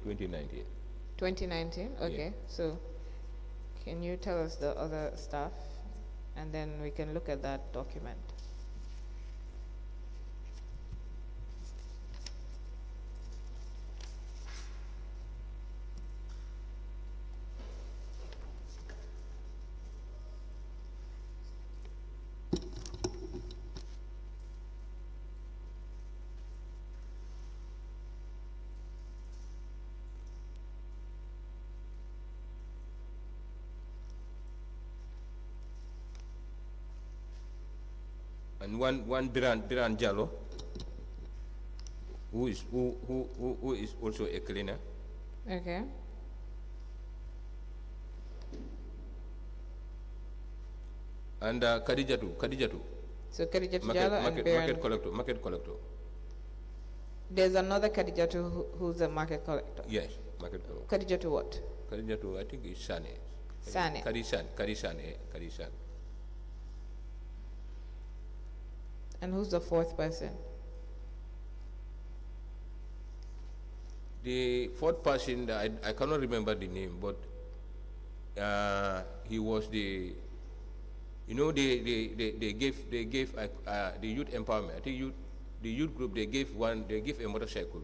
2019. 2019? Okay. Yeah. So can you tell us the other stuff? And then we can look at that document. And one Biran Jallo, who is also a cleaner. Okay. And Khadijatu. So Khadijatu Jallo and Biran. Market collector. There's another Khadijatu who's a market collector. Yes, market collector. Khadijatu what? Khadijatu, I think is Sane. Sane. Karisan. And who's the fourth person? The fourth person, I cannot remember the name, but he was the, they gave the youth empowerment. I think the youth group, they gave a motorcycle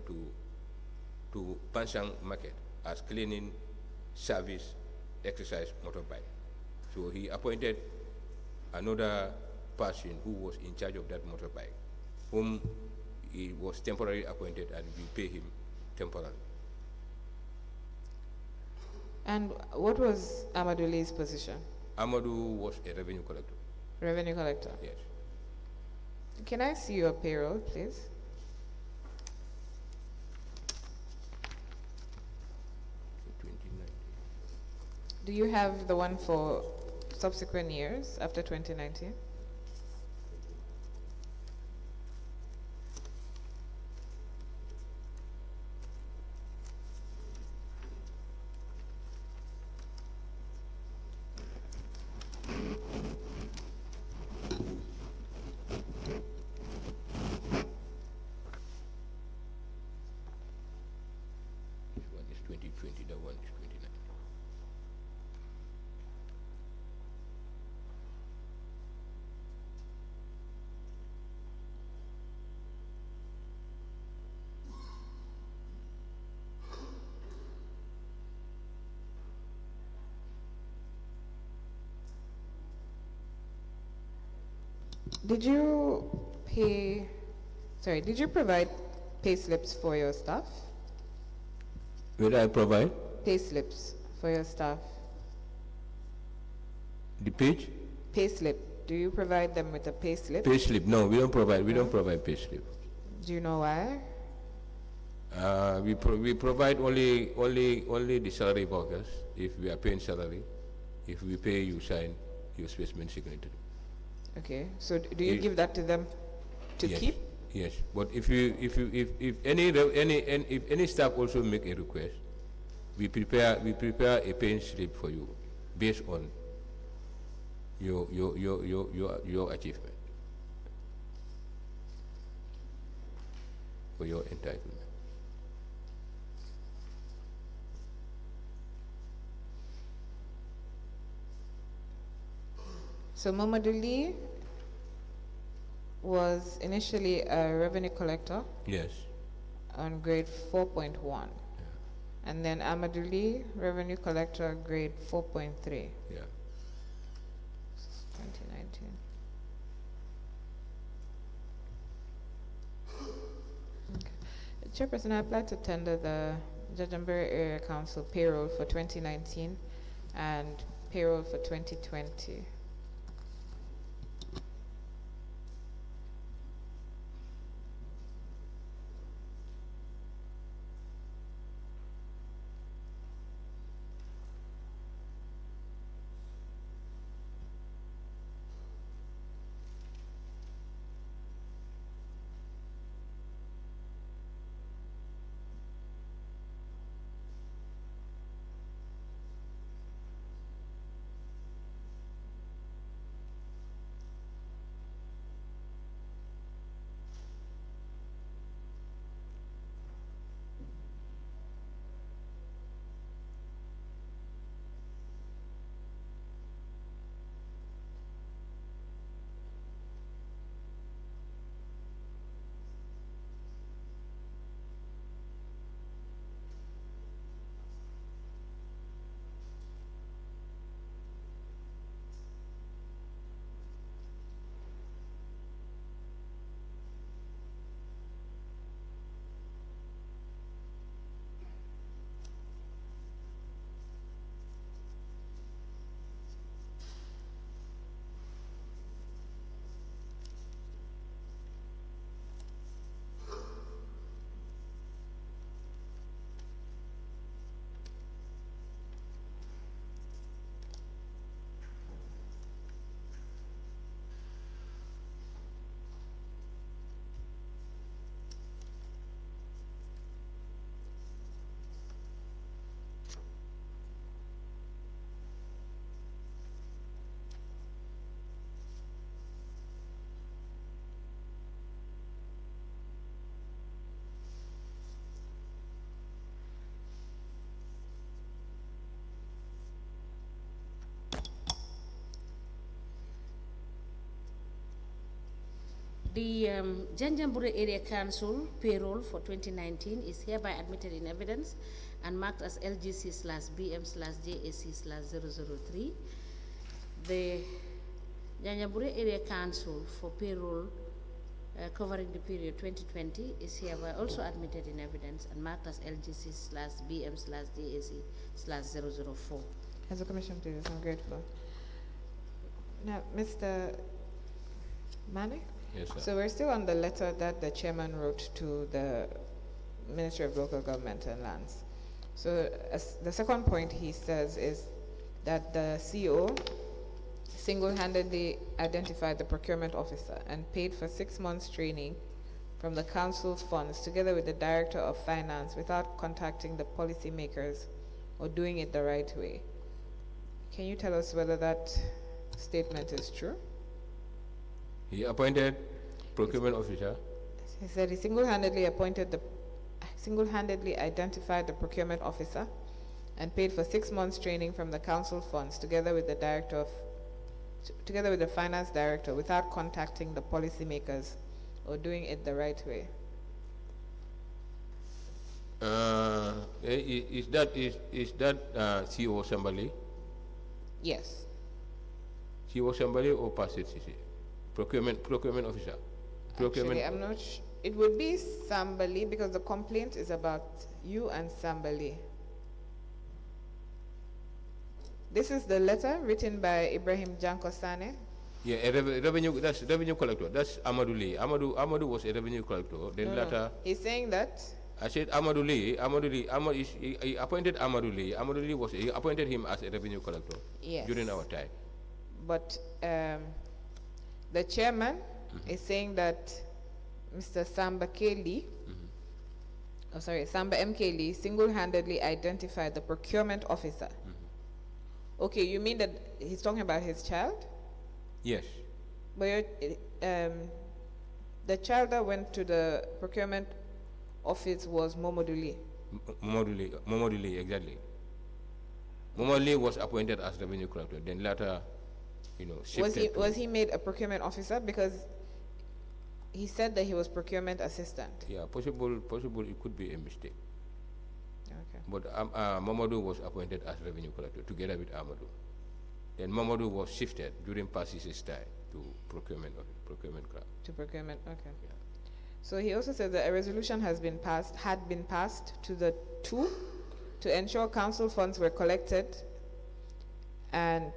to Pansang Market as cleaning service exercise motorbike. So he appointed another person who was in charge of that motorbike, whom he was temporarily appointed, and we pay him temporarily. And what was Amaduli's position? Amadou was a revenue collector. Revenue collector? Yes. Can I see your payroll, please? Do you have the one for subsequent years after 2019? This one is 2020, that one is 2019. Did you provide pay slips for your staff? Will I provide Pay slips for your staff. the page? Pay slip. Do you provide them with a pay slip? Pay slip? No, we don't provide. We don't provide pay slip. Do you know why? We provide only the salary workers if we are paying salary. If we pay, you sign your specimen signature. Okay. So do you give that to them to Yes. keep? Yes, but if any staff also make a request, we prepare a paying slip for you based on your achievement for your entitlement. So Mamadou Lee was initially a revenue collector Yes. on grade 4.1. And then Amadou Lee, revenue collector, grade 4.3. Yeah. 2019. Okay. Chairperson, I applied to tender the Janjanbureh Area Council payroll for 2019 and payroll for 2020. The Janjanbureh Area Council payroll for 2019 is hereby admitted in evidence and marked as LGC/BM/JAC/003. The Janjanbureh Area Council for payroll covering the period 2020 is hereby also admitted in evidence and marked as LGC/BM/JAC/004. As a commission, please, I'm grateful. Now, Mr. Manneh? Yes, sir. So we're still on the letter that the chairman wrote to the Ministry of Local Government and Lands. So the second point he says is that the CEO single-handedly identified the procurement officer and paid for 6 months training from the council's funds together with the director of finance without contacting the policymakers or doing it the right way. Can you tell us whether that statement is true? He appointed procurement officer. He said he single-handedly identified the procurement officer and paid for 6 months training from the council funds together with the finance director without contacting the policymakers or doing it the right way. Is that CEO Sambali? Yes. CEO Sambali or Pastor CC? Procurement officer. Actually, I'm not it would be Sambali because the complaint is about you and Sambali. This is the letter written by Ibrahim Janko Sane. Yeah, that's revenue collector. That's Amadou Lee. Amadou was a revenue collector. Then later, he's saying that. I said Amadou Lee. He appointed Amadou Lee. Amadou Lee he appointed him as a revenue collector. Yes. During our time. But the chairman is saying that Mr. Samba Lee, Samba MK Lee single-handedly identified the procurement officer. Okay, you mean that he's talking about his child? Yes. But the child that went to the procurement office was Momodou Lee. Momodou Lee, exactly. Momodou Lee was appointed as revenue collector. Then later, shifted. Was he made a procurement officer? Because he said that he was procurement assistant. Yeah, possible. It could be a mistake. Okay. But Mamadou was appointed as revenue collector together with Amadou. Then Mamadou was shifted during Passis's time to procurement club. To procurement, okay. Yeah. So he also said that a resolution had been passed to the two to ensure council funds were collected and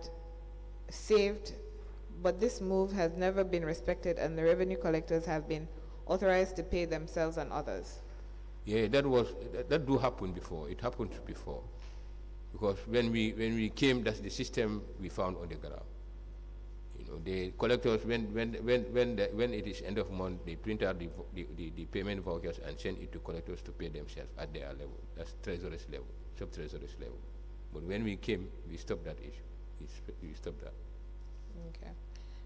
saved, but this move has never been respected and the revenue collectors have been authorized to pay themselves and others. Yeah, that do happen before. It happened before, because when we came, that's the system we found on the ground. The collectors when it is end of month, they print out the payment vouchers and send it to collectors to pay themselves at their level. That's treasurer's level, sub-treasurer's level. But when we came, we stopped that issue. We stopped that. Okay.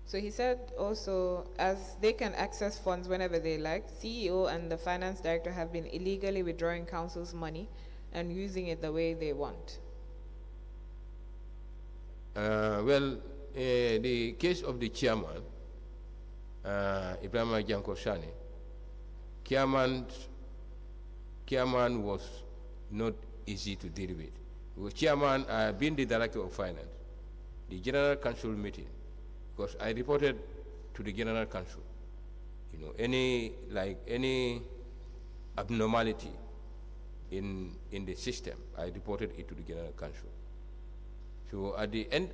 So he said also, as they can access funds whenever they like, CEO and the finance director have been illegally withdrawing council's money and using it the way they want. The case of the chairman, Ibrahim Janko Sane, chairman was not easy to deal with. Because chairman, being the director of finance, the general council meeting, because I reported to the general council, any abnormality in the system, I reported it to the general council. So at the end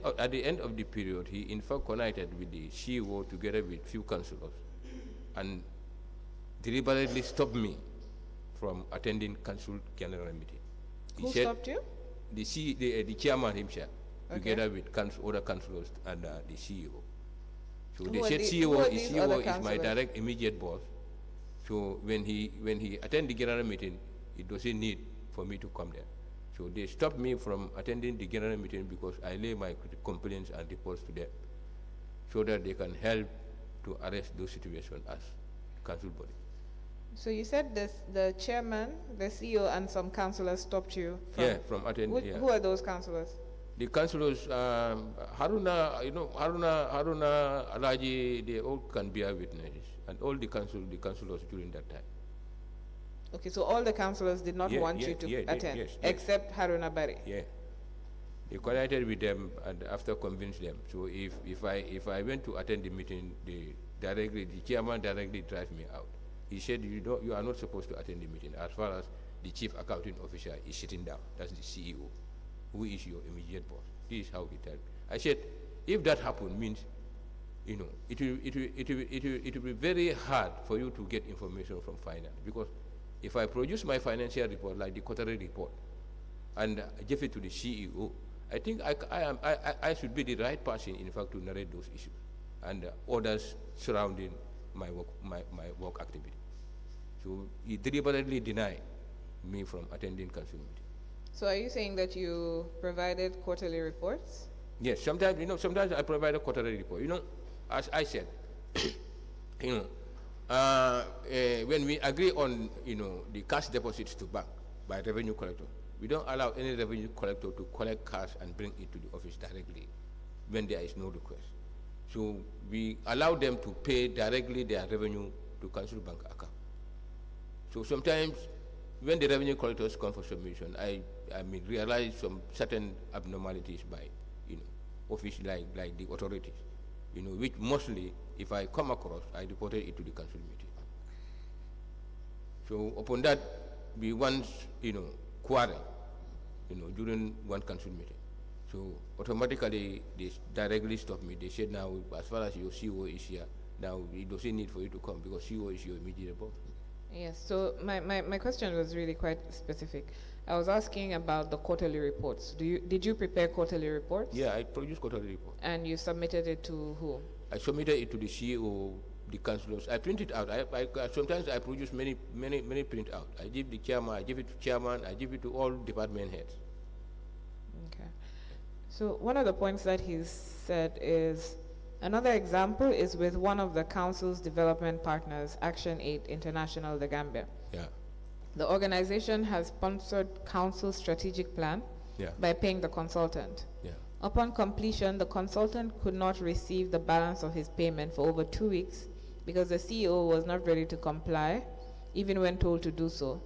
of the period, he in fact connected with the CEO together with few councillors, and deliberately stopped me from attending council general meeting. Who stopped you? The chairman himself, okay, together with other councillors and the CEO. So they said CEO is my direct immediate boss. So when he attend the general meeting, it doesn't need for me to come there. So they stopped me from attending the general meeting because I lay my complaints and reports to them, so that they can help to arrest those situations as council body. So you said the chairman, the CEO, and some councillors stopped you from attending. Who are those councillors? The councillors, Haruna Alaji, they all can bear witnesses. and all the councillors during that time. Okay, so all the councillors did not want you to attend, yes. except Haruna Barry. Yeah. They collaborated with them, and after convinced them. So if I went to attend the meeting, the chairman directly drive me out. He said, you are not supposed to attend the meeting as far as the chief accounting officer is sitting down. That's the CEO, who is your immediate boss. This is how he told me. I said, if that happens, means, it will be very hard for you to get information from finance, because if I produce my financial report, like the quarterly report, and give it to the CEO, I think I should be the right person, in fact, to narrate those issues and others surrounding my work activity. So he deliberately denied me from attending council meeting. So are you saying that you provided quarterly reports? Yes, sometimes I provide a quarterly report. As I said, when we agree on, the cash deposits to bank by revenue collector, we don't allow any revenue collector to collect cash and bring it to the office directly when there is no request. So we allow them to pay directly their revenue to council bank account. So sometimes when the revenue collectors come for submission, I realize some certain abnormalities by, office like the authorities, which mostly, if I come across, I reported it to the council meeting. So upon that, we once, quarrel, during one council meeting. So automatically, they directly stopped me. They said, now, as far as your CEO is here, now it doesn't need for you to come because CEO is your immediate boss. Yes, so my question was really quite specific. I was asking about the quarterly reports. Did you prepare quarterly reports? Yeah, I produced quarterly reports. And you submitted it to who? I submitted it to the CEO, the councillors. I print it out. Sometimes I produce many print out. I give the chairman, I give it to chairman, I give it to all department heads. Okay. So one of the points that he's said is, another example is with one of the council's development partners, Action Aid International, the Gambia. Yeah. The organization has sponsored council's strategic plan by paying the consultant. Yeah. Upon completion, the consultant could not receive the balance of his payment for over 2 weeks because the CEO was not ready to comply, even when told to do so.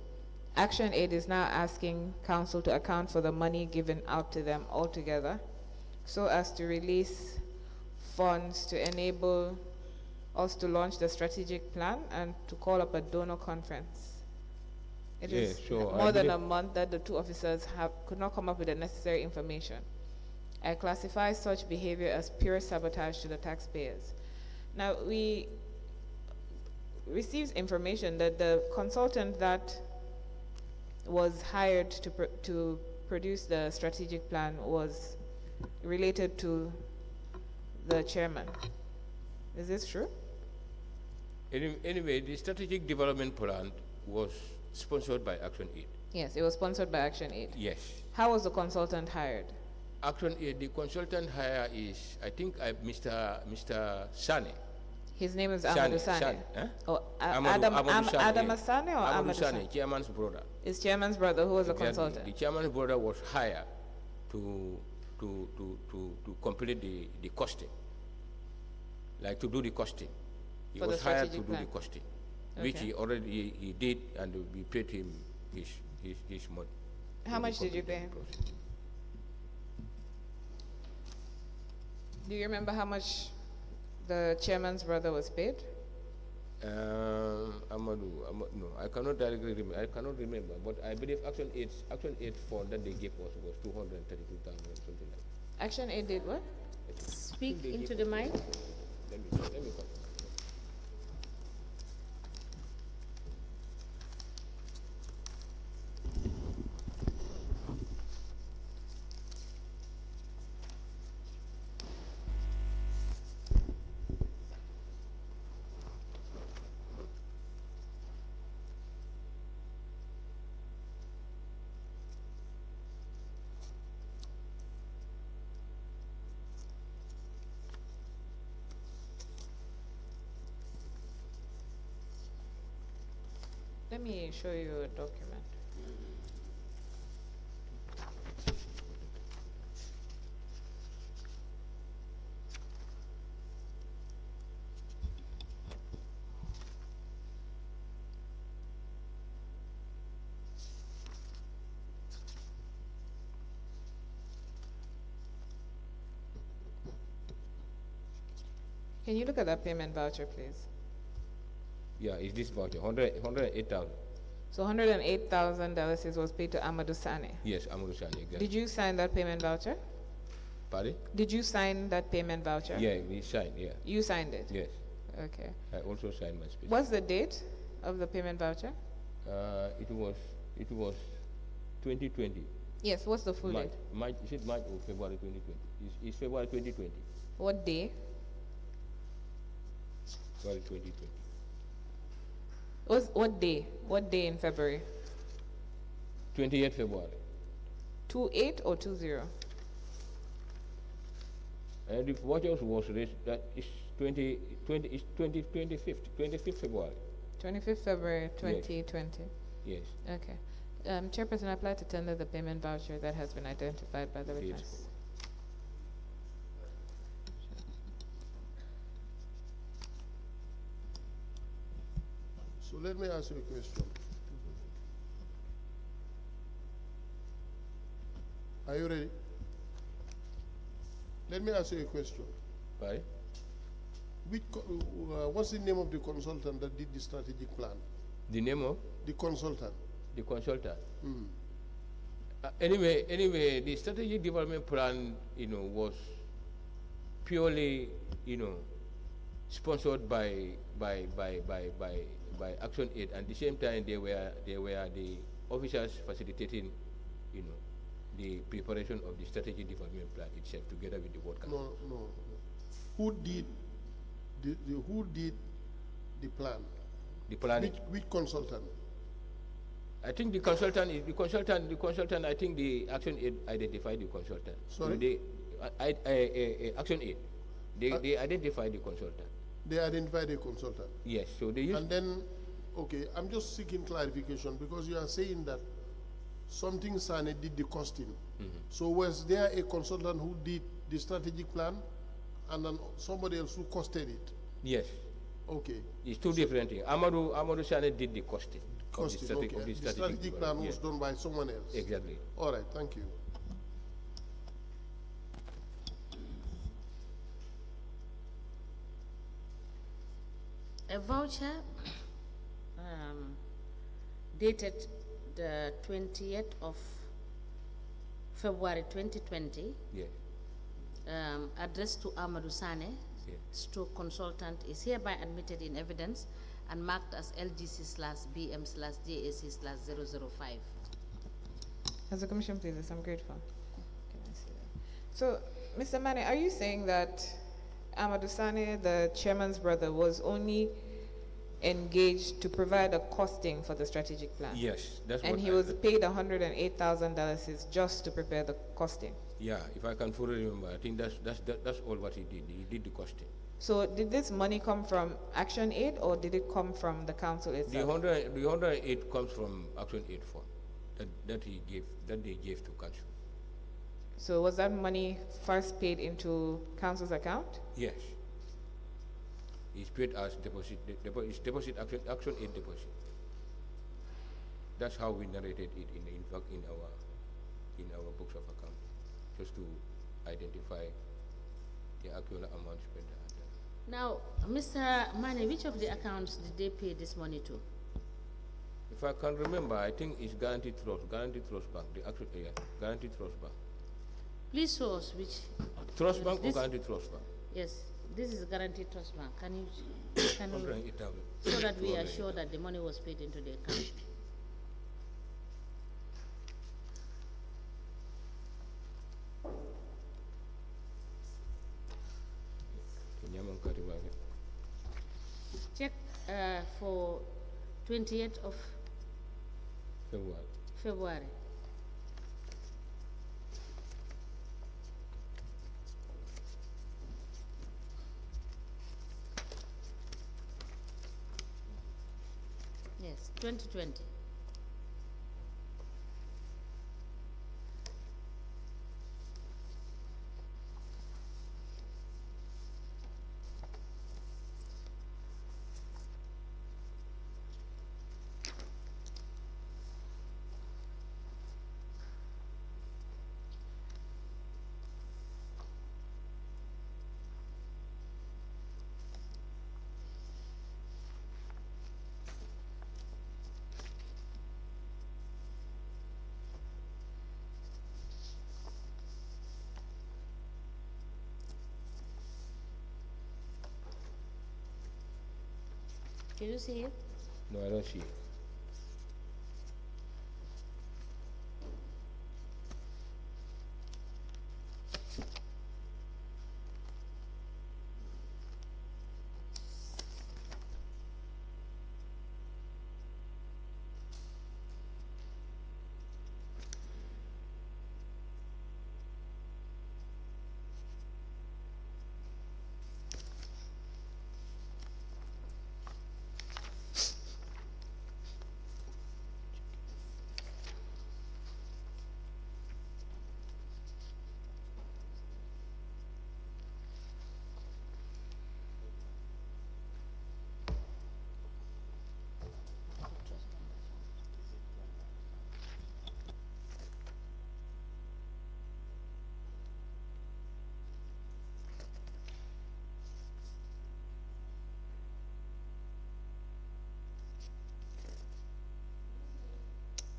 Action Aid is now asking council to account for the money given out to them altogether, so as to release funds to enable us to launch the strategic plan and to call up a donor conference. It is more than a month that the two officers could not come up with the necessary information. I classify such behavior as pure sabotage to the taxpayers. Now, we received information that the consultant that was hired to produce the strategic plan was related to the chairman. Is this true? Anyway, the strategic development plan was sponsored by Action Aid. Yes, it was sponsored by Action Aid. Yes. How was the consultant hired? Action Aid, the consultant hire is, I think, Mr. Sane. His name is Amadou Sane. Huh? Oh, Amadou Sane or Amadou Sane? Chairman's brother. His chairman's brother, who was a consultant. The chairman's brother was hired to complete the costing, like to do the costing. He was hired to do the costing, which he did, and we paid him his money. How much did you pay him? Do you remember how much the chairman's brother was paid? Amadou, no, I cannot directly remember. I cannot remember, but I believe Action Aid fund that they gave us was 232,000, something like that. Action Aid did what? Speak into the mic. Let me come. Let me show you a document. Can you look at that payment voucher, please? Yeah, it's this voucher, 108,000. So $108,000 was paid to Amadou Sane. Yes, Amadou Sane, exactly. Did you sign that payment voucher? Pardon? Did you sign that payment voucher? Yeah, we signed, yeah. You signed it? Yes. Okay. I also signed my speech. What's the date of the payment voucher? It was 2020. Yes, what's the full date? March, is it March or February 2020? It's February 2020. What day? February 2020. What day? What day in February? 28th February. 28 or 20? And the vouchers was raised, that is 25th February. 25th February 2020. Yes. Okay. Chairperson, I apply to tender the payment voucher that has been identified by the witness. So let me ask you a question. Are you ready? Let me ask you a question. Right? What's the name of the consultant that did the strategic plan? The name of? The consultant. The consultant. Mm. Anyway, the strategic development plan, was purely, sponsored by Action Aid, and at the same time they were the officers facilitating, the preparation of the strategic development plan itself together with the work. No. Who did the plan? The plan. Which consultant? I think the consultant. I think the Action Aid identified the consultant. Sorry. So Action Aid. They identified the consultant. They identified a consultant. Yes. So they used. And then, okay, I'm just seeking clarification because you are saying that something Sane did the costing. Mm-hmm. So was there a consultant who did the strategic plan, and then somebody else who costed it? Yes. Okay. It's two different things. Amadou Sane did the costing. Costing, okay. The strategic plan was done by someone else. Exactly. All right, thank you. A voucher dated the 20th of February 2020, yes. Addressed to Amadou Sane, yes. Stroke consultant, is hereby admitted in evidence and marked as LGC/BM/JAC/005. As a commission, please, I'm grateful. Can I see that? So, Mr. Manneh, are you saying that Amadou Sane, the chairman's brother, was only engaged to provide a costing for the strategic plan? Yes, that's what. And he was paid $108,000 just to prepare the costing. Yeah, if I can fully remember, I think that's all what he did. He did the costing. So did this money come from Action Aid or did it come from the council itself? The 108 comes from Action Aid fund that they gave to council. So was that money first paid into council's account? Yes. It's paid as deposit. Action Aid deposit. That's how we narrated it in fact in our books of account, just to identify the actual amount spent. Now, Mr. Manneh, which of the accounts did they pay this money to? If I can remember, I think it's Guaranteed Trust Bank, the actual Guaranteed Trust Bank. Please show us which. Trust Bank or Guaranteed Trust Bank? Yes, this is Guaranteed Trust Bank. Can you so that we are sure that the money was paid into the account? Check for 28th of February. Yes, 2020. Can you see it? No, I don't see it.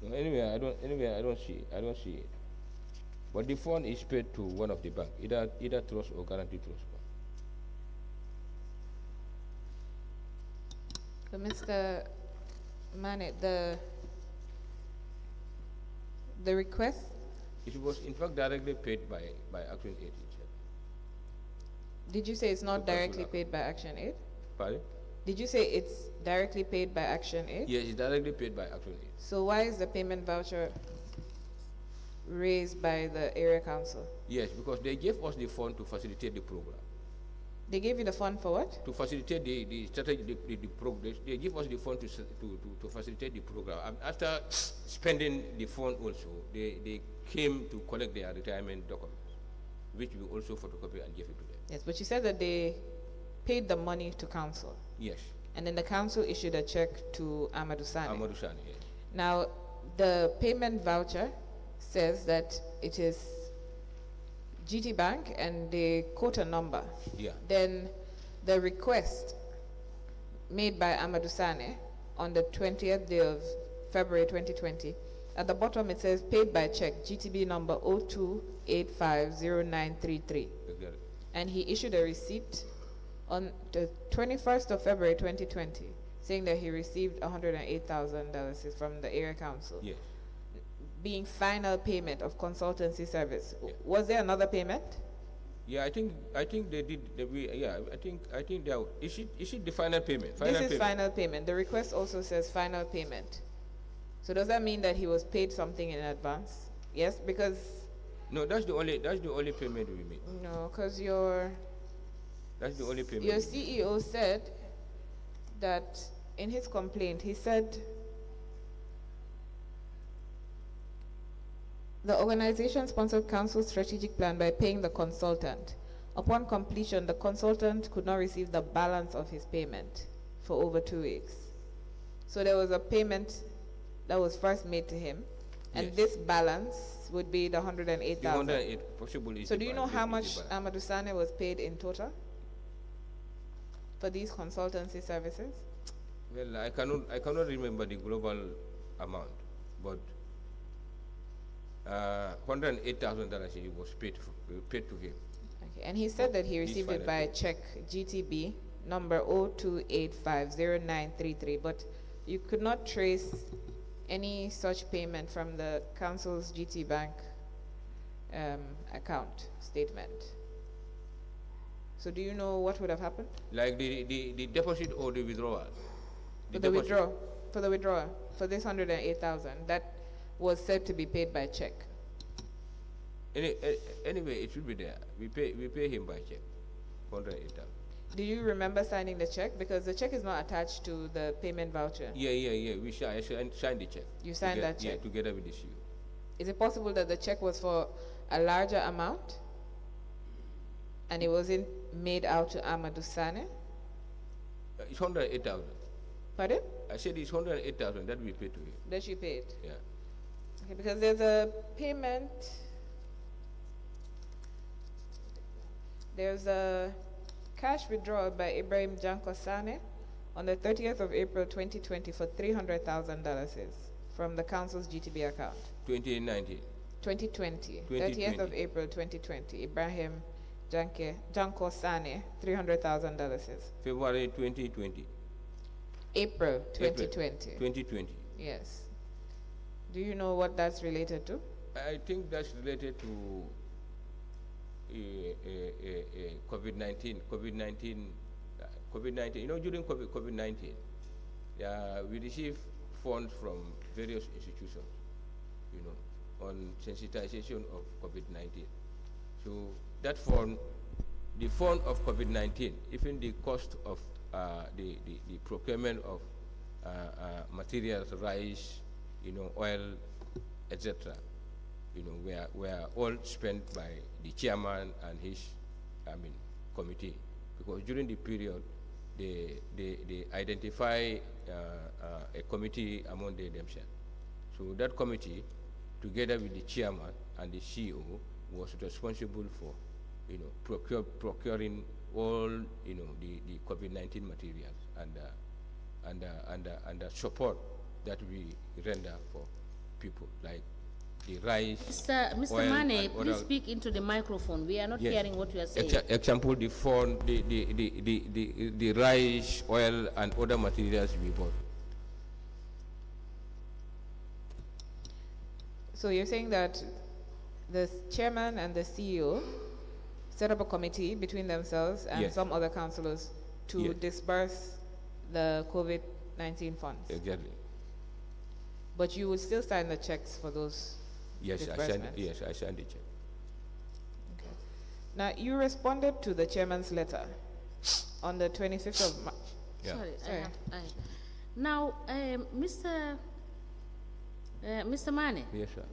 No, anyway, I don't see it. I don't see it. But the fund is paid to one of the bank, either trust or guarantee trust bank. So, Mr. Manneh, the request, It was in fact directly paid by Action Aid itself. did you say it's not To directly Council paid by Action Aid? Pardon? Did you say it's directly paid by Action Aid? Yes, it's directly paid by Action Aid. So why is the payment voucher raised by the area council? Yes, because they gave us the fund to facilitate the program. They gave you the fund for what? To facilitate the strategy, the progress, they give us the fund to facilitate the program. And after spending the fund also, they came to collect their retirement documents, which we also photocopy and give it to them. Yes, but you said that they paid the money to council. Yes. And then the council issued a check to Amadou Sane. Amadou Sane, yes. Now, the payment voucher says that it is GT Bank and they quote a number. Yeah. Then the request made by Amadou Sane on the 20th day of February 2020, at the bottom it says paid by check, GTB number 02850933. Exactly. And he issued a receipt on the 21st of February 2020 saying that he received $108,000 from the area council. Yes. Being final payment of consultancy service. Yeah. Was there another payment? Yeah, I think they did. I think they issued the final payment. This is final payment. The request also says final payment. So does that mean that he was paid something in advance? Yes, because No, that's the only payment we made. no, because That's the only payment. your CEO said that in his complaint, he said the organization sponsored council's strategic plan by paying the consultant. Upon completion, the consultant could not receive the balance of his payment for over 2 weeks. So there was a payment that was first made to him, and Yes. this balance would be the The 108,000. 108 possibly. So do you know how much Amadou Sane was paid in total for these consultancy services? Well, I cannot remember the global amount, but $108,000 was paid to him. Okay, and he said that he received it by final check GTB number 02850933, but you could not trace any such payment from the council's GT Bank account statement. So do you know what would have happened? Like the deposit or the withdrawal. For the withdrawal, for this 108,000 that was said to be paid by check. Anyway, it should be there. We pay him by check, 108,000. Do you remember signing the check? Because the check is not attached to the payment voucher. Yeah. I signed the check. You signed that check? Yeah, together with the CEO. Is it possible that the check was for a larger amount and it wasn't made out to Amadou Sane? It's 108,000. Pardon? I said it's 108,000 that we paid to him. That you paid? Yeah. Okay, because there's a payment, there's a cash withdrawal by Ibrahim Janko Sane on the 30th of April 2020 for $300,000 from the council's GTB account. 2019. 2020, 30th of April 2020, Ibrahim Janko Sane, $300,000. February 2020. April 2020. 2020. Yes. Do you know what that's related to? I think that's related to COVID-19. COVID-19. You know, during COVID-19, we received funds from various institutions, you know, on sensitization of COVID-19. So that fund, the fund of COVID-19, even the cost of the procurement of materials, rice, you know, oil, etc., you know, were all spent by the chairman and his, committee, because during the period, they identify a committee among themselves. So that committee, together with the chairman and the CEO, was responsible for, you know, procuring all, you know, the COVID-19 materials and the support that we render for people, like the rice. Mr. Manneh, please speak into the microphone. We are not hearing what you are saying. Example, the phone, the rice, oil, and other materials we bought. So you're saying that the chairman and the CEO set up a committee between themselves and some other councillors to disburse the COVID-19 funds? Exactly. But you would still sign the checks for those disbursements? I signed the check. Okay. Now, you responded to the chairman's letter on the 25th of March. Yeah. Sorry. Now, Mr. Manneh. Yes, sir.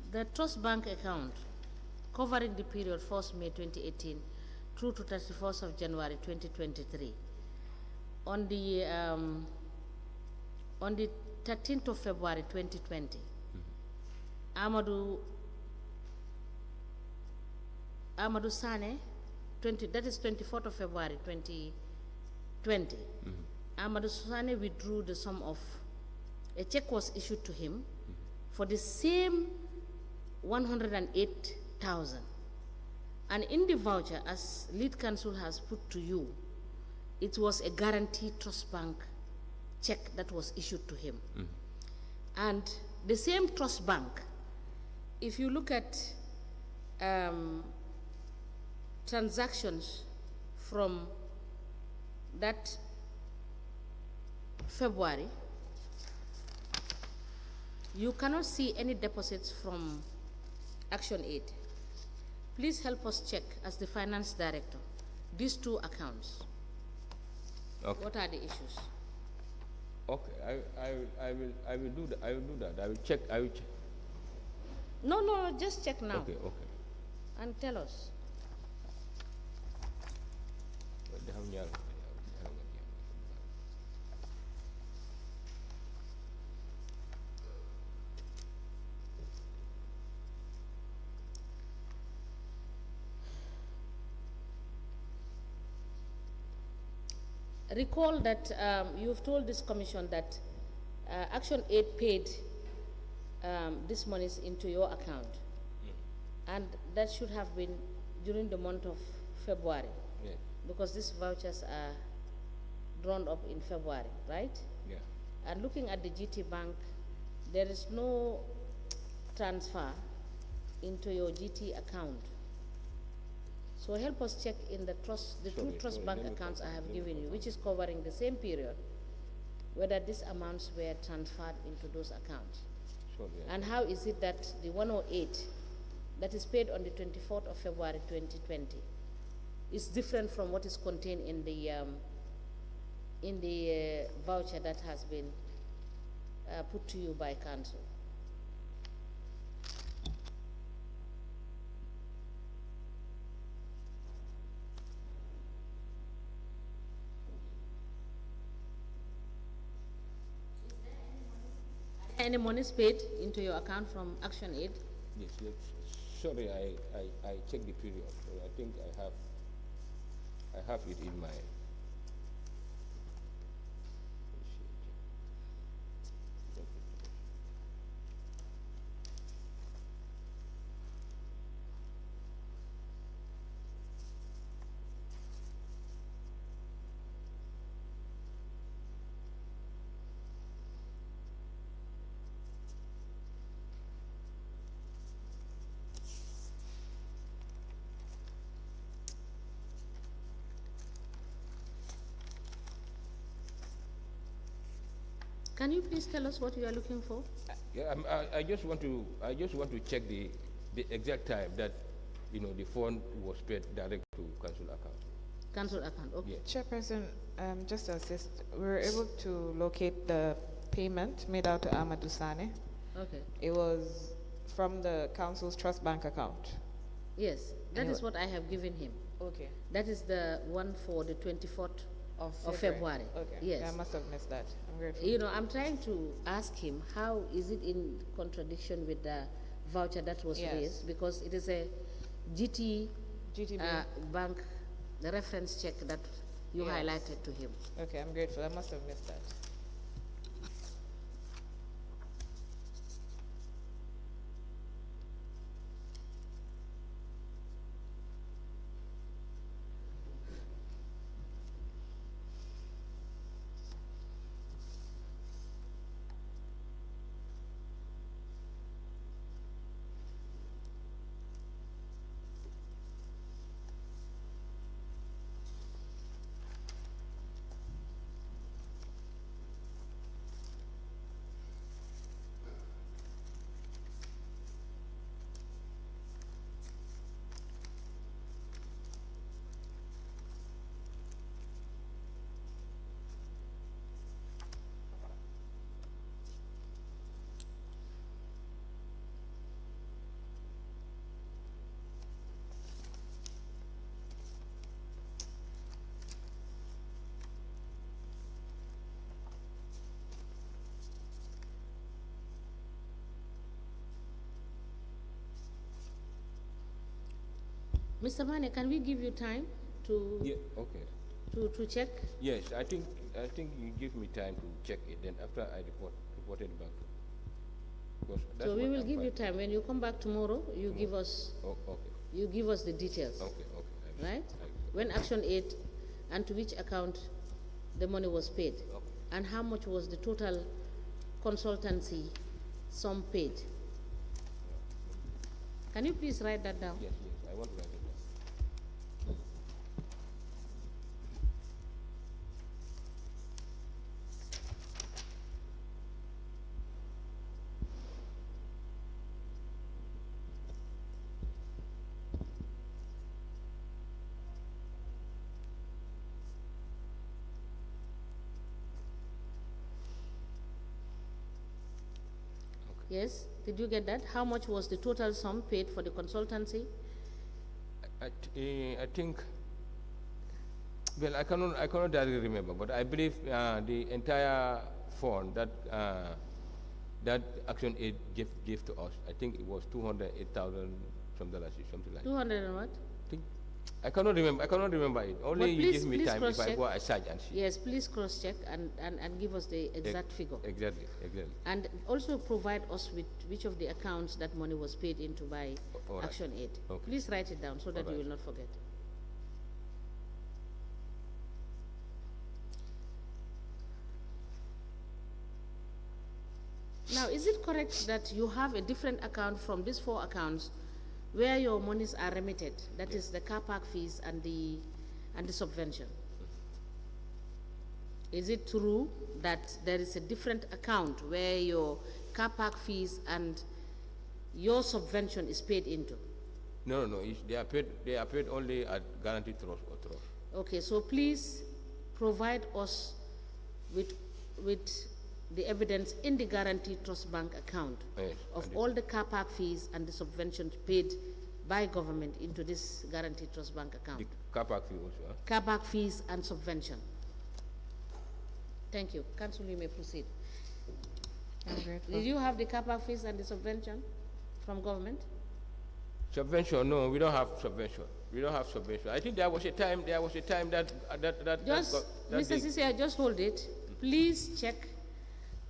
The trust bank account covering the period 1st May 2018 through to 31st of January 2023. On the 13th of February 2020, Amadou Sane, that is 24th of February 2020, Amadou Sane withdrew the sum of, a check was issued to him for the same 108,000. And in the voucher, as lead counsel has put to you, it was a guaranteed trust bank check that was issued to him. And the same trust bank, if you look at transactions from that February, you cannot see any deposits from Action Aid. Please help us check, as the finance director, these two accounts. Okay. What are the issues? Okay, I will do that. I will do that. I will check. No, just check now. Okay. And tell us. Recall that you've told this commission that Action Aid paid these monies into your account, and that should have been during the month of February, because these vouchers are drawn up in February, right? Yeah. And looking at the GT Bank, there is no transfer into your GT account. So help us check in the two trust bank accounts I have given you, which is covering the same period, whether these amounts were transferred into those accounts. And how is it that the 108 that is paid on the 24th of February 2020 is different from what is contained in the voucher that has been put to you by council? Any monies paid into your account from Action Aid? Yes. Sorry, I checked the period. So I think I have it in my. Can you please tell us what you are looking for? Yeah, I just want to check the exact time that the fund was paid direct to council account. Council account, okay. Yeah. Chairperson, just to assist, we were able to locate the payment made out to Amadou Sane. Okay. It was from the council's trust bank account. Yes, that is what I have given him. Okay. That is the one for the 24th of February. Okay. Yes. Yeah, I must have missed that. I'm grateful. I'm trying to ask him how is it in contradiction with the voucher that was raised, because it is a GTB bank, the reference check that you highlighted to him. Okay, I'm grateful. I must have missed that. Mr. Manneh, can we give you time to to check? Yes, I think you give me time to check it. Then after I report it back. So we will give you time. When you come back tomorrow, you give us. You give us the details. Okay. Right? When Action 8, and to which account the money was paid, and how much was the total consultancy sum paid. Can you please write that down? Yes, I want to write it down. Yes, did you get that? How much was the total sum paid for the consultancy? I think, well, I cannot directly remember, but I believe the entire fund that Action Aid gave to us, I think it was 208,000 something like 200 and what? I cannot remember it. Only you give me time if I go and search and see. Yes, please cross-check and give us the exact figure. Exactly. And also provide us with which of the accounts that money was paid into by Action Aid. Okay. Please write it down so that you will not forget. Now, is it correct that you have a different account from these 4 accounts where your monies are remitted? That is the car park fees and the subvention. Is it true that there is a different account where your car park fees and your subvention is paid into? No. They are paid only at guaranteed trust or trust. Okay, so please provide us with the evidence in the guaranteed trust bank account of all the car park fees and the subventions paid by government into this guaranteed trust bank account. The car park fee also. Car park fees and subvention. Thank you. Council, you may proceed. Did you have the car park fees and the subvention from government? Subvention? No, we don't have subvention. I think there was a time that Mr. Sisi, just hold it. Please check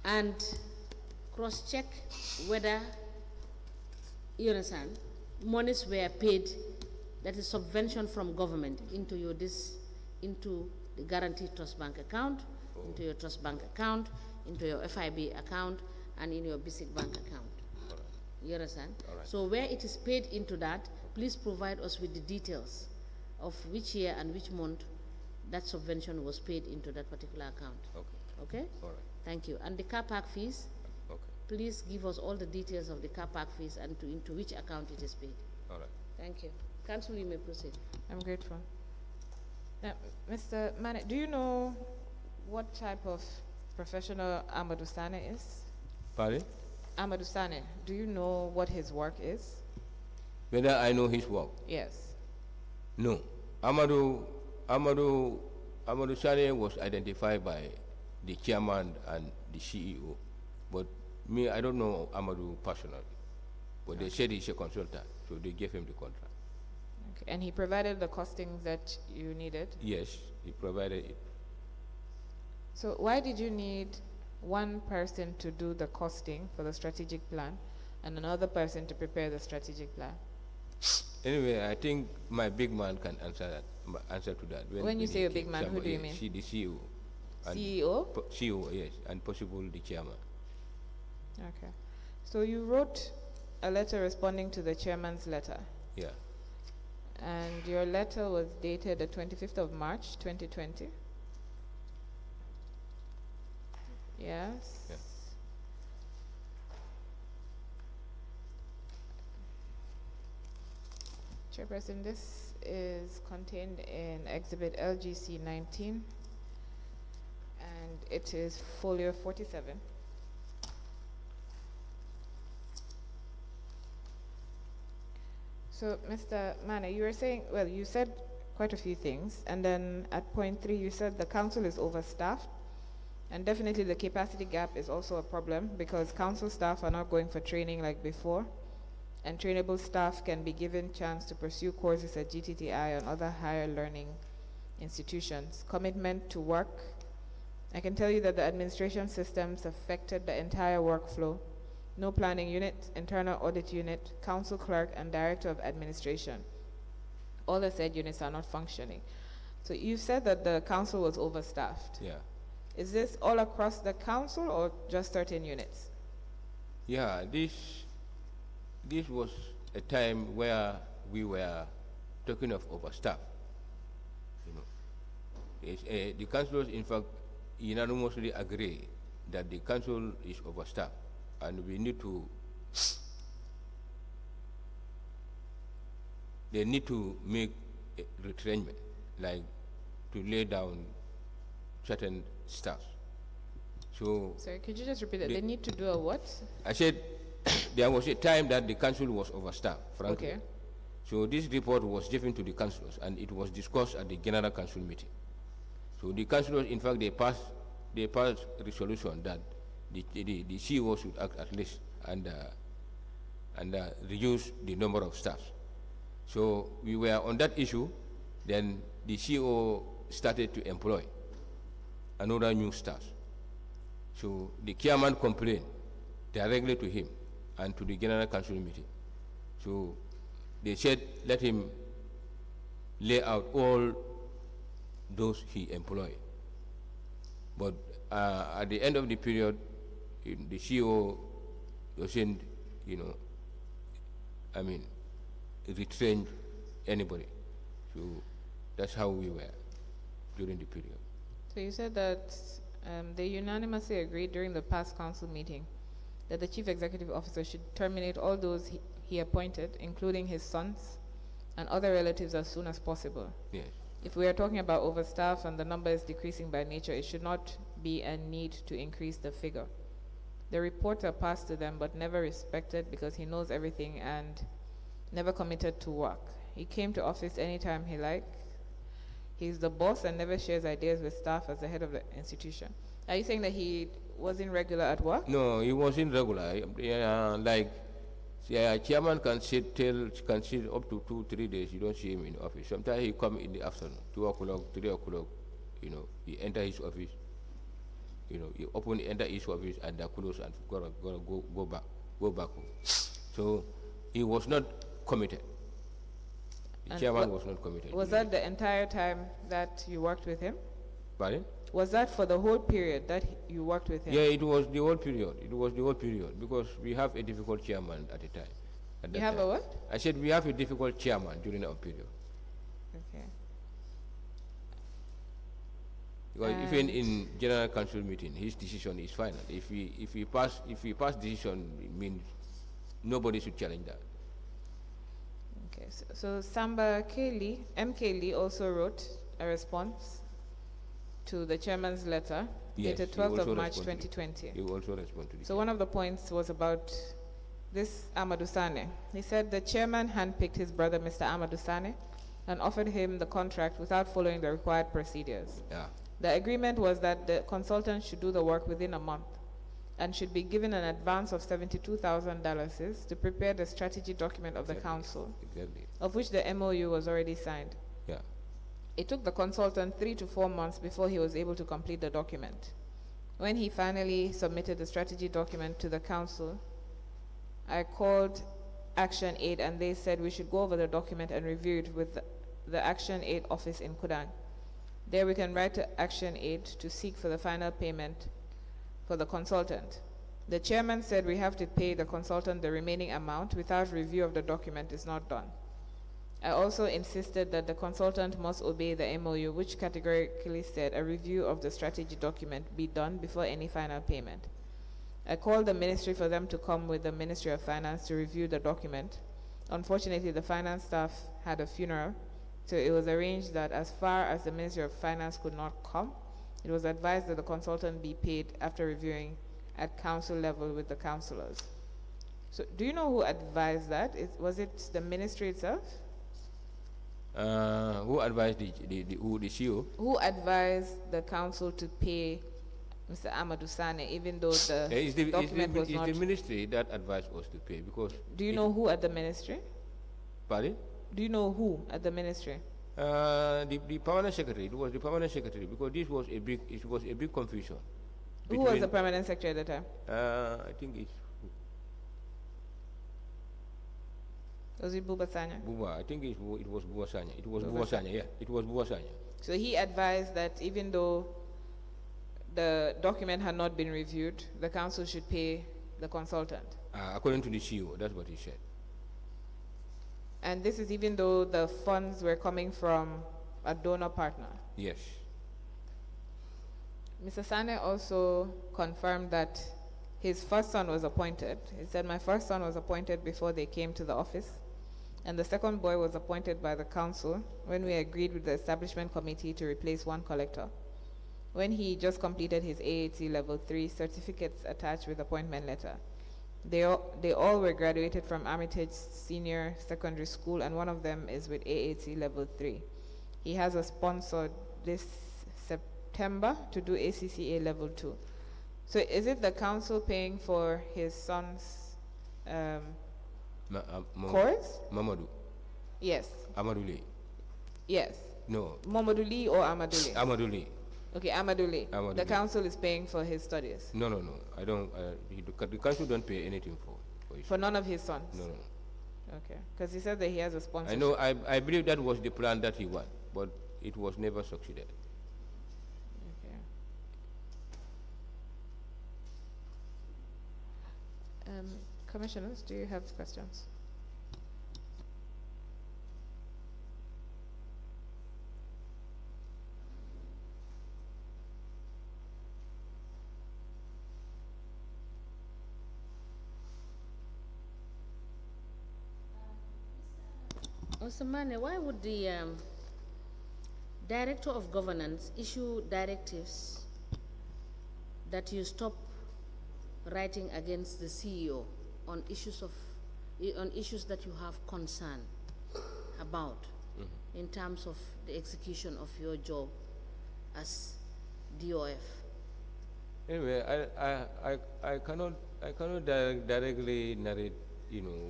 and cross-check whether, you understand, monies were paid, that is subvention from government, into the guaranteed trust bank account, into your trust bank account, into your FIB account, and in your basic bank account. You understand? So where it is paid into that, please provide us with the details of which year and which month that subvention was paid into that particular account. Okay. Okay? All right. Thank you. And the car park fees, Okay. please give us all the details of the car park fees and into which account it is paid. All right. Thank you. Council, you may proceed. I'm grateful. Now, Mr. Manneh, do you know what type of professional Amadou Sane is? Pardon? Amadou Sane, do you know what his work is? Whether I know his work? Yes. No. Amadou Sane was identified by the chairman and the CEO, but me, I don't know Amadou personally. But they said he's a consultant, so they gave him the contract. Okay. And he provided the costings that you needed? Yes, he provided it. So why did you need one person to do the costing for the strategic plan and another person to prepare the strategic plan? Anyway, I think my big man can answer to that. When you say a he big came, man, who do you yes, mean? The CEO. And CEO? CEO, yes, and possible the chairman. Okay. So you wrote a letter responding to the chairman's letter. Yeah. And your letter was dated the 25th of March, 2020. Yes. Yeah. Chairperson, this is contained in Exhibit LGC 19, and it is folio 47. So, Mr. Manneh, you were saying, well, you said quite a few things, and then at point 3, you said the council is overstaffed, and definitely the capacity gap is also a problem because council staff are not going for training like before, and trainable staff can be given chance to pursue courses at GTTI and other higher learning institutions. Commitment to work. I can tell you that the administration systems affected the entire workflow. No planning unit, internal audit unit, council clerk, and director of administration. All the said units are not functioning. So you said that the council was overstaffed. Yeah. Is this all across the council or just certain units? Yeah, this was a time where we were talking of overstaff. You know, the councillors, in fact, unanimously agree that the council is overstaffed, and we need to. They need to make a retrenchment, like to lay down certain staff. So. Sorry, could you just repeat that? They need to do a what? I said there was a time that the council was overstaffed, frankly. Okay. So this report was given to the councillors and it was discussed at the general council meeting. So the councillors, in fact, they passed resolution that the CEO should act at least and reduce the number of staff. So we were on that issue. Then the CEO started to employ another new staff. So the chairman complained directly to him and to the general council meeting. So they said, let him lay out all those he employed. But at the end of the period, the CEO doesn't, retrain anybody. So that's how we were during the period. So you said that they unanimously agreed during the past council meeting that the chief executive officer should terminate all those he appointed, including his sons and other relatives, as soon as possible. Yes. If we are talking about overstaff and the number is decreasing by nature, it should not be a need to increase the figure. The reports are passed to them but never respected because he knows everything and never committed to work. He came to office anytime he liked. He's the boss and never shares ideas with staff as the head of the institution. Are you saying that he wasn't regular at work? No, he wasn't regular. Chairman can sit up to 2-3 days. You don't see him in the office. Sometimes he come in the afternoon, 2 o'clock, 3 o'clock. He enter his office. He enter his office and close and go back home. So he was not committed. The chairman was not committed. Was that the entire time that you worked with him? Pardon? Was that for the whole period that you worked with him? Yeah, it was the whole period. It was the whole period because we have a difficult chairman at the time. You have a what? I said we have a difficult chairman during our period. Okay. Because even in general council meeting, his decision is final. If he pass decision, it means nobody should challenge that. Okay, so Samba Kelly, M. Kelly also wrote a response to the chairman's letter dated 12th of March 2020. He will also respond to this. So one of the points was about this Amadou Sane. He said the chairman handpicked his brother, Mr. Amadou Sane, and offered him the contract without following the required procedures. Yeah. The agreement was that the consultant should do the work within a month and should be given an advance of $72,000 to prepare the strategy document of the council, of which the MOU was already signed. Yeah. It took the consultant 3 to 4 months before he was able to complete the document. When he finally submitted the strategy document to the council, I called Action Aid and they said we should go over the document and review it with the Action Aid office in Kudang. There we can write to Action Aid to seek for the final payment for the consultant. The chairman said we have to pay the consultant the remaining amount without review of the document is not done. I also insisted that the consultant must obey the MOU, which categorically said a review of the strategy document be done before any final payment. I called the ministry for them to come with the Ministry of Finance to review the document. Unfortunately, the finance staff had a funeral, so it was arranged that as far as the Ministry of Finance could not come, it was advised that the consultant be paid after reviewing at council level with the councillors. So do you know who advised that? Was it the ministry itself? Who advised the CEO? Who advised the council to pay Mr. Amadou Sane, even though the document was not... It's the ministry that advised us to pay, because... Do you know who at the ministry? Pardon? Do you know who at the ministry? The permanent secretary. It was the permanent secretary, because it was a big confusion. Who was the permanent secretary at the time? I think it's... Was it Bubacarr? I think it was Bubacarr. It was Bubacarr, yeah. It was Bubacarr. So he advised that even though the document had not been reviewed, the council should pay the consultant. According to the CEO, that's what he said. And this is even though the funds were coming from a donor partner? Yes. Mr. Sane also confirmed that his first son was appointed. He said, my first son was appointed before they came to the office, and the second boy was appointed by the council when we agreed with the establishment committee to replace one collector. When he just completed his AAT level 3, certificates attached with appointment letter. They all were graduated from Armitage Senior Secondary School, and one of them is with AAT level 3. He has a sponsor this September to do ACCA level 2. So is it the council paying for his son's course? Mamadou. Yes. Amadou Lee. Yes. No. Mamadou Lee or Amadou Lee? Amadou Lee. Okay, Amadou Lee. The Lee. council is paying for his studies? No. I don't. The council don't pay anything for his For none of his sons? No. Okay, because he said that he has a sponsor. I know. I believe that was the plan that he wanted, but it was never succeeded. Commissioners, do you have questions? Mr. Manneh, why would the Director of Governance issue directives that you stop writing against the CEO on issues that you have concern about in terms of the execution of your job as DOF? Anyway, I cannot directly narrate,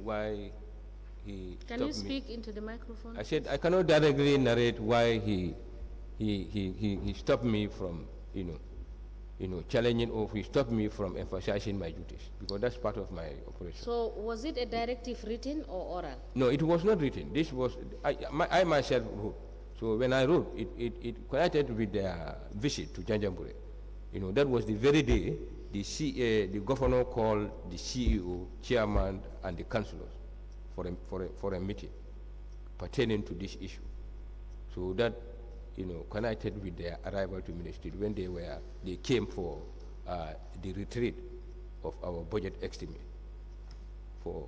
why he Can you speak into the microphone? I said I cannot directly narrate why he stopped me from, challenging, or he stopped me from emphasizing my duties, because that's part of my operation. So was it a directive written or oral? No, it was not written. This was, I myself wrote. So when I wrote, it connected with the visit to Janjanbureh. That was the very day the governor called the CEO, chairman, and the councillors for a meeting pertaining to this issue. So that connected with their arrival to ministry when they came for the retreat of our budget estimate for,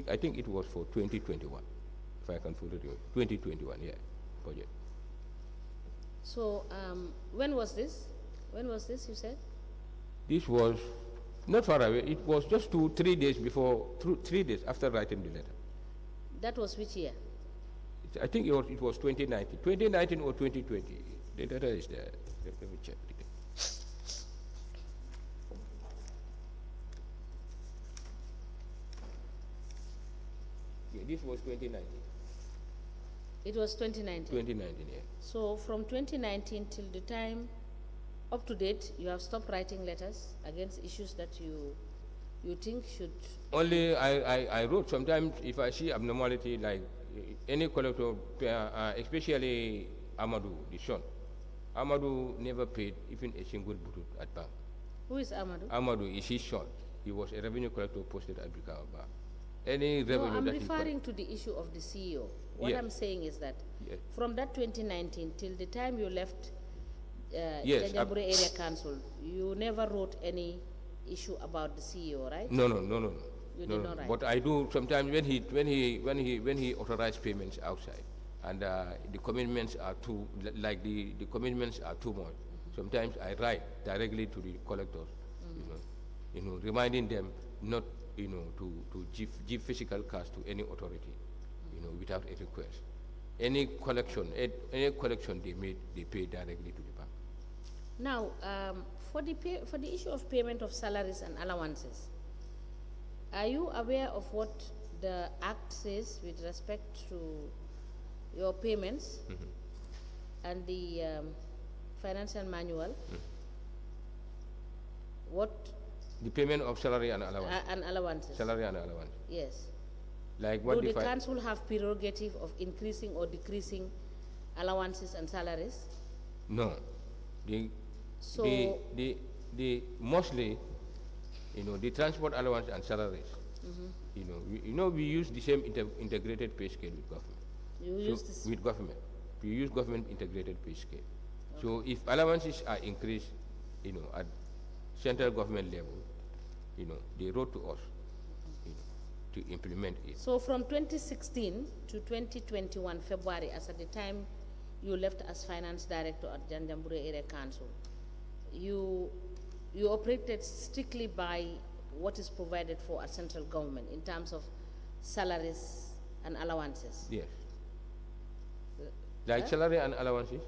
I think it was for 2021, if I can put it, 2021, yeah, budget. So when was this? When was this, you said? This was not far away. It was just 3 days before, 3 days after writing the letter. That was which year? I think it was 2019. 2019 or 2020. The letter is there. Let me check. Yeah, this was 2019. It was 2019? 2019, yeah. So from 2019 till the time up to date, you have stopped writing letters against issues that you think should... Only I wrote sometimes if I see abnormality, like any collector, especially Amadou, the son. Amadou never paid even a single butut at bank. Who is Amadou? Amadou is his son. He was a revenue collector posted at Bubacarr. Any revenue no, I'm that referring to the issue of the CEO. What yes. I'm saying is that yes. from that 2019 till the time you left yes, Janjanbureh Area Council, you never wrote any issue about the CEO, right? No. You did not write. But I do sometimes when he authorized payments outside, and the commitments are too the commitments are too much. Sometimes I write directly to the collectors, reminding them not to give physical cash to any authority, without a request. Any collection they made, they pay directly to the bank. Now, for the issue of payment of salaries and allowances, are you aware of what the Act says with respect to your payments and the financial manual? What? The payment of salary and allowance. And allowances. Salary and allowance. Yes. Like what do the council have prerogative of increasing or decreasing allowances and salaries? No. The mostly, the transport allowance and salaries. We use the same integrated pay scale with government. You use this with government. We use government integrated pay scale. Okay. So if allowances are increased, at central government level, they wrote to us, to implement it. So from 2016 to 2021 February, as at the time you left as finance director at Janjanbureh Area Council, you operated strictly by what is provided for at central government in terms of salaries and allowances. Yes. Like salary and allowances?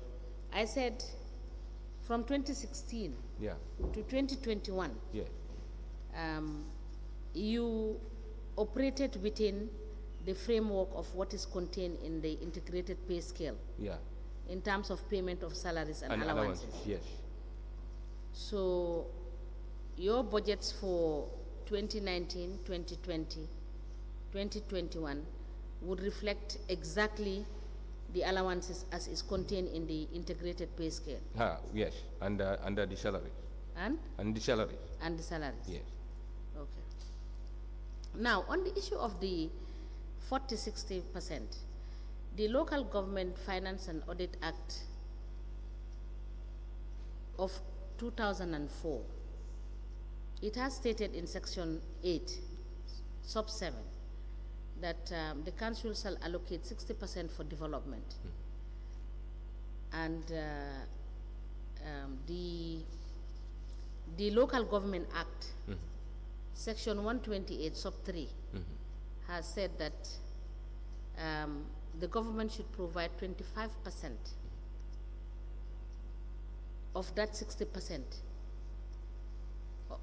I said from 2016 yeah. to 2021, yes. You operated within the framework of what is contained in the integrated pay scale. Yeah. In terms of payment of salaries and allowances. Yes. So your budgets for 2019, 2020, 2021 would reflect exactly the allowances as is contained in the integrated pay scale. Yes, under the salaries. And the salaries. And the salaries. Yes. Okay. Now, on the issue of the 40-60%, the Local Government Finance and Audit Act of 2004, it has stated in section 8, sub 7, that the council shall allocate 60% for development. And the Local Government Act, section 128, sub 3, has said that the government should provide 25% of that 60%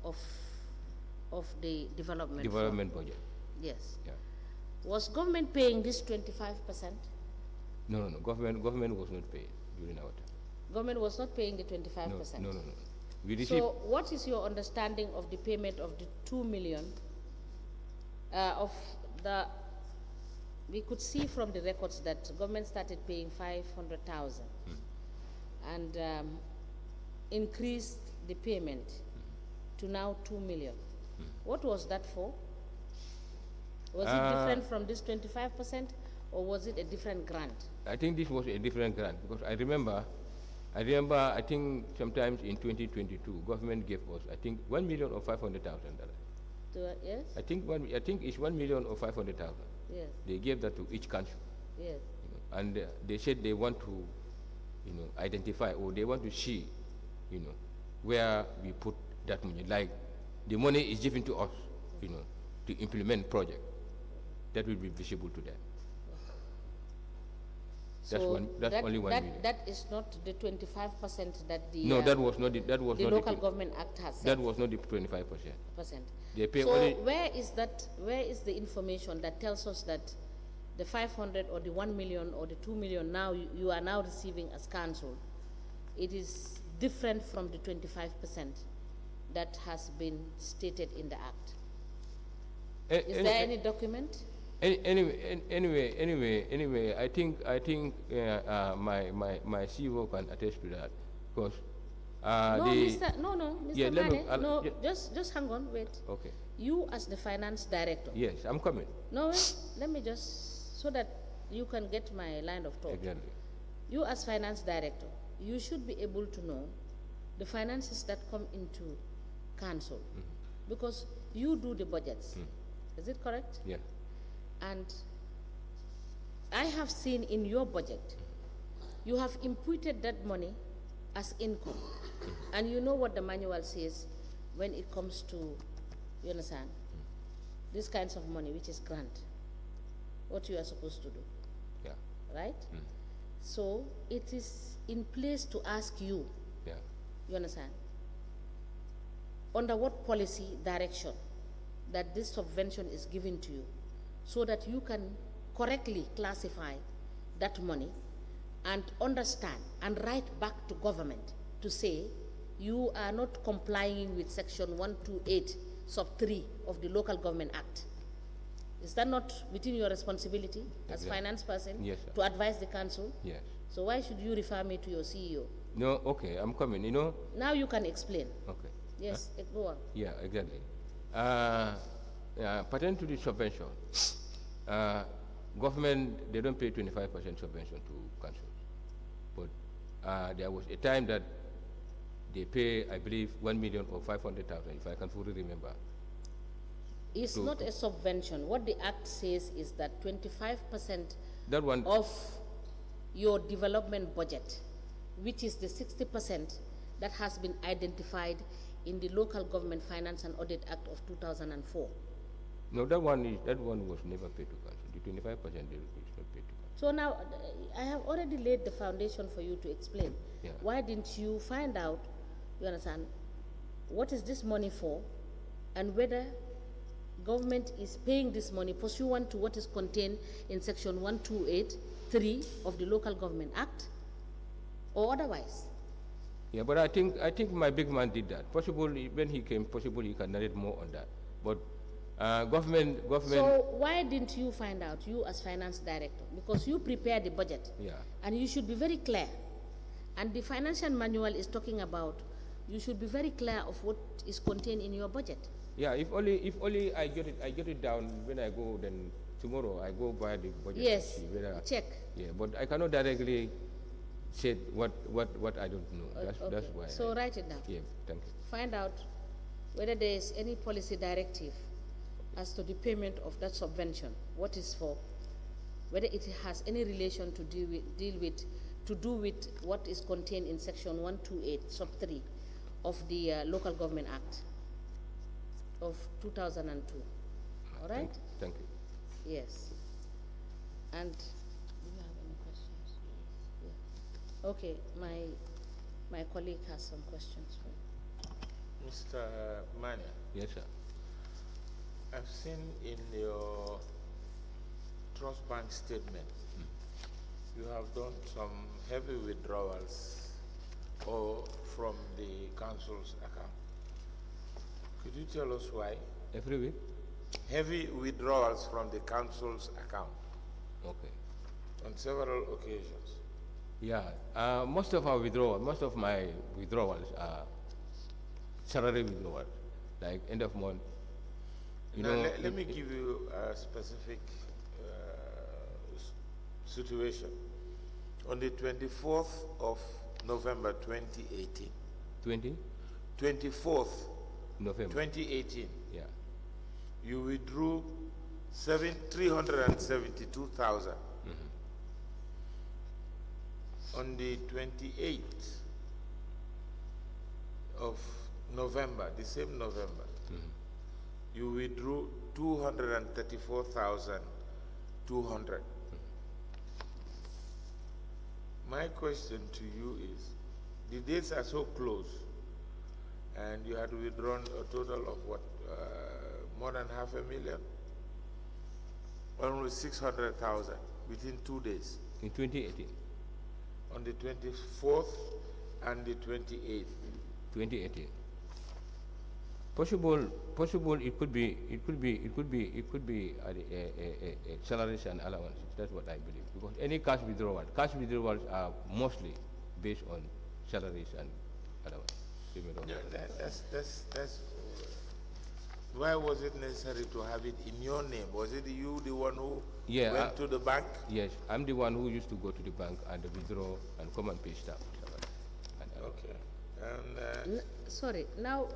of the development budget. Yes. Yeah. Was government paying this 25%? No. Government was not paying during our time. Government was not paying the 25%? No. We received. So what is your understanding of the payment of the 2 million we could see from the records that government started paying 500,000 and increased the payment to now 2 million. What was that for? Was it different from this 25%, or was it a different grant? I think this was a different grant because I remember, I think sometimes in 2022, government gave us, I think, 1 million or $500,000. Yes? I think it's 1 million or 500,000. Yes. They gave that to each council. Yes. And they said they want to, identify, or they want to see, where we put that money. Like the money is given to us, to implement project. That will be visible to them. That's So only 1 million. That is not the 25% that the No, that was not the Local Government Act has said. That was not the 25%. They pay So only. where is the information that tells us that the 500 or the 1 million or the 2 million now you are now receiving as council, it is different from the 25% that has been stated in the Act? Is there any document? Anyway, I think my CEO can attest to that, because Mr. Yeah, Manneh, just hang on, wait. Okay. You as the finance director. Yes, I'm coming. No, wait, let me just, so that you can get my line of thought. Exactly. You as finance director, you should be able to know the finances that come into council, because you do the budgets. Is it correct? Yeah. And I have seen in your budget, you have imputed that money as income. And you know what the manual says when it comes to, you understand, these kinds of money, which is grant, what you are supposed to do. Yeah. Right? So it is in place to ask you, Yeah. you understand, under what policy direction that this subvention is given to you, so that you can correctly classify that money and understand and write back to government to say you are not complying with section 128 sub 3 of the Local Government Act. Is that not within your responsibility as finance person? Yes, sir. To advise the council? Yes. So why should you refer me to your CEO? No, okay, I'm coming, Now you can explain. Okay. Yes, go on. Yeah, exactly. Pertaining to the subvention, government, they don't pay 25% subvention to councils. But there was a time that they pay, I believe, 1 million or 500,000, if I can fully remember. It's not a subvention. What the Act says is that 25% That one, of your development budget, which is the 60% that has been identified in the Local Government Finance and Audit Act of 2004. no, that one was never paid to council. The 25% is not paid to council. So now, I have already laid the foundation for you to explain. Yeah. Why didn't you find out, you understand, what is this money for, and whether government is paying this money pursuant to what is contained in section 128(3) of the Local Government Act, or otherwise? Yeah, but I think my big man did that. Possible when he came, possible he can narrate more on that. But government. So why didn't you find out, you as finance director? Because you prepare the budget. Yeah. And you should be very clear. And the financial manual is talking about, you should be very clear of what is contained in your budget. Yeah, if only I get it down when I go, then tomorrow I go buy the budget. Yes. And see whether, Check. Yeah, but I cannot directly say what I don't know. That's why. So write it down. Yeah, thank you. Find out whether there is any policy directive as to the payment of that subvention, what is for, whether it has any relation to do with what is contained in section 128 sub 3 of the Local Government Act of 2002. All right? Thank you. Yes. And do you have any questions? Yeah. Okay, my colleague has some questions for you. Mr. Manneh, Yes, sir. I've seen in your trust bank statement, you have done some heavy withdrawals or from the council's account. Could you tell us why? Every week? Heavy withdrawals from the council's account Okay. on several occasions. Yeah, most of my withdrawals are salary withdrawals, like end of month. Now, let me give you a specific situation. On the 24th of November 2018. 24th November 2018. Yeah. You withdrew 372,000. On the 28th of November, the same November, you withdrew 234,200. My question to you is, the dates are so close, and you had withdrawn a total of what, more than 500,000? Almost 600,000 within 2 days. In 2018. On the 24th and the 28th. 2018. Possible. It could be salaries and allowances. That's what I believe. Because any cash withdrawals are mostly based on salaries and allowances. Yeah, that's. Why was it necessary to have it in your name? Was it you, the one who went to the bank? Yes, I'm the one who used to go to the bank and withdraw and come and pay staff. Okay. And sorry. Now,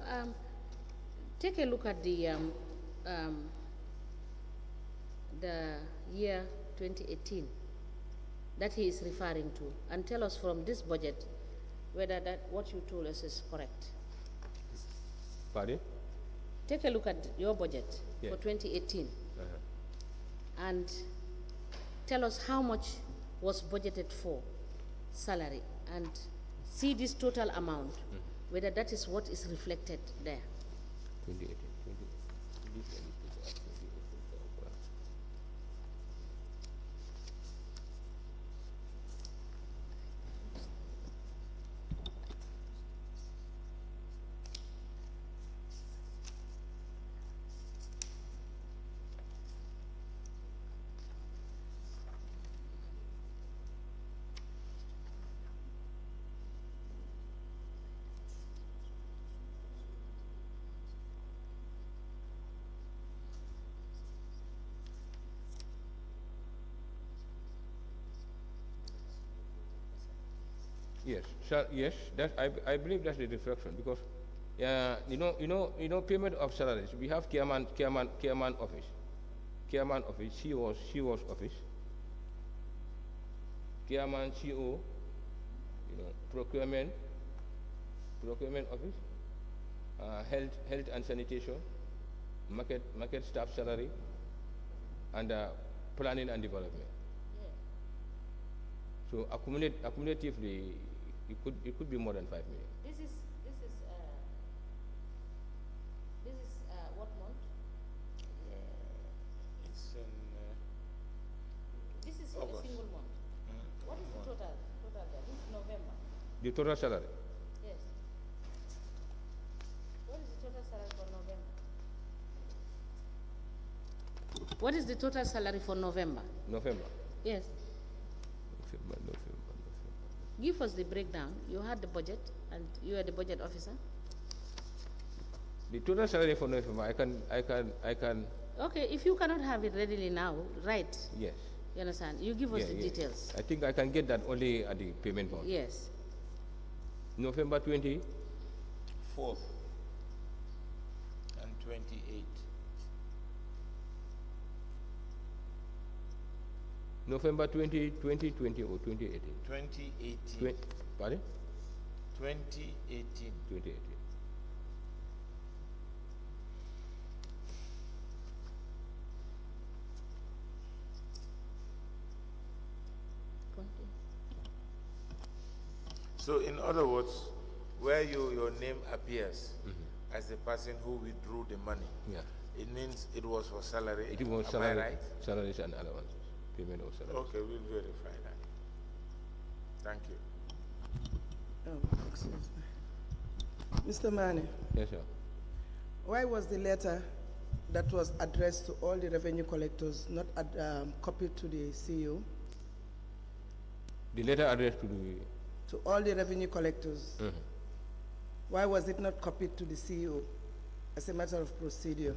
take a look at the year 2018 that he is referring to, and tell us from this budget whether that what you told us is correct. Pardon? Take a look at your budget Yes. for 2018 and tell us how much was budgeted for salary, and see this total amount, whether that is what is reflected there. 2018. Yes, yes. I believe that's the reflection, because payment of salaries. We have chairman office, CEO's office, chairman CEO, procurement office, health and sanitation, market staff salary, and planning and development. So accumulatively, it could be more than 5 million. This is what month? it's in This is for a August. single month. What is the total there? This is November. The total salary. Yes. What is the total salary for November? What is the total salary for November? November. Yes. November. Give us the breakdown. You had the budget, and you are the budget officer. The total salary for November, I can. Okay, if you cannot have it readily now, right? Yes. You understand? You give us the Yeah. details. I think I can get that only at the payment board. Yes. November 20. 4th and 28th. November 2020 or 2018? 2018. Pardon? 2018. 2018. So in other words, where your name appears as the person who withdrew the money, Yeah. it means it was for salary. It was Am salary, I right? salaries and allowances. Payment of salary. Okay, we'll verify that. Thank you. Excuse me. Mr. Manneh, Yes, sir. why was the letter that was addressed to all the revenue collectors not copied to the CEO? The letter addressed to the. To all the revenue collectors, why was it not copied to the CEO as a matter of procedure?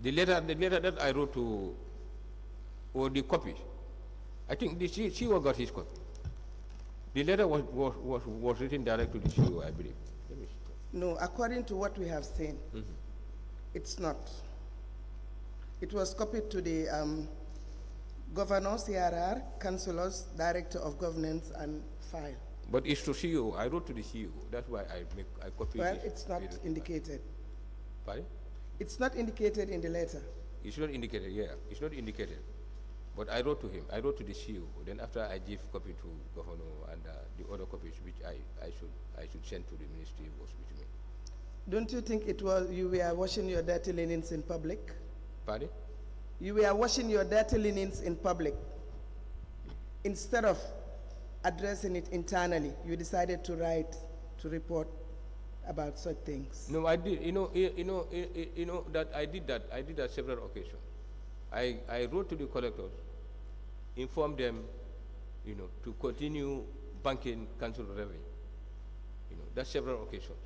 The letter that I wrote to, or the copy. I think the CEO got his copy. The letter was written direct to the CEO, I believe. Let me see. No, according to what we have seen, it's not. It was copied to the governor, CRR, councillors, director of governance, and file. But it's to CEO. I wrote to the CEO. That's why I copied Well, it. it's not indicated. Pardon? It's not indicated in the letter. It's not indicated, yeah. It's not indicated. But I wrote to him. I wrote to the CEO. Then after I give copy to governor and the other copies which I should send to the ministry was with me. Don't you think it was you were washing your dirty linens in public? Pardon? You were washing your dirty linens in public. Instead of addressing it internally, you decided to write to report about such things. No, I did. You know that I did that. I did that several occasions. I wrote to the collectors, informed them, to continue banking council revenue. That's several occasions.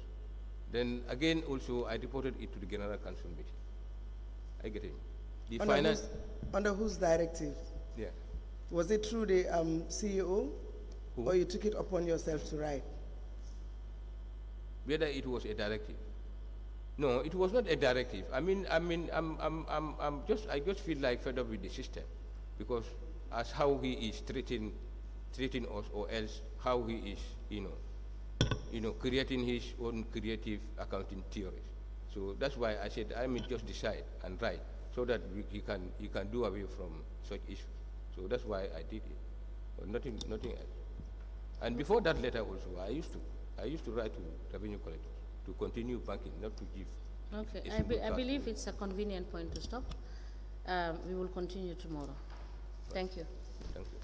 Then again, also, I reported it to the General Council meeting. I get it. The finance. Under whose directive? Yeah. Was it through the CEO, Who? or you took it upon yourself to write? Whether it was a directive. No, it was not a directive. I just feel like fed up with the system, because as how he is treating us, or else how he is, creating his own creative accounting theories. So that's why I said I may just decide and write, so that he can do away from such issues. So that's why I did it, but nothing else. And before that letter also, I used to write to revenue collectors to continue banking, not to give. Okay, I believe it's a convenient point to stop. We will continue tomorrow. Right. Thank you. Thank you.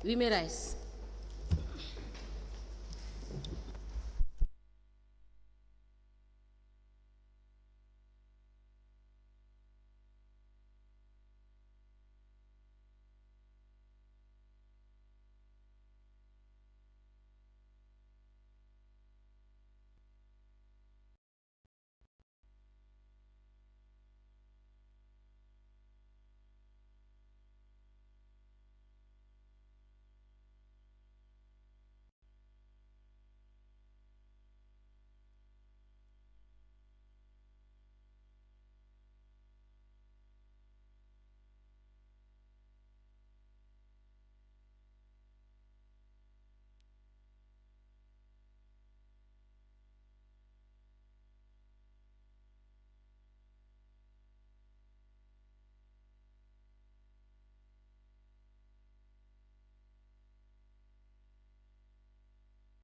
We may rise.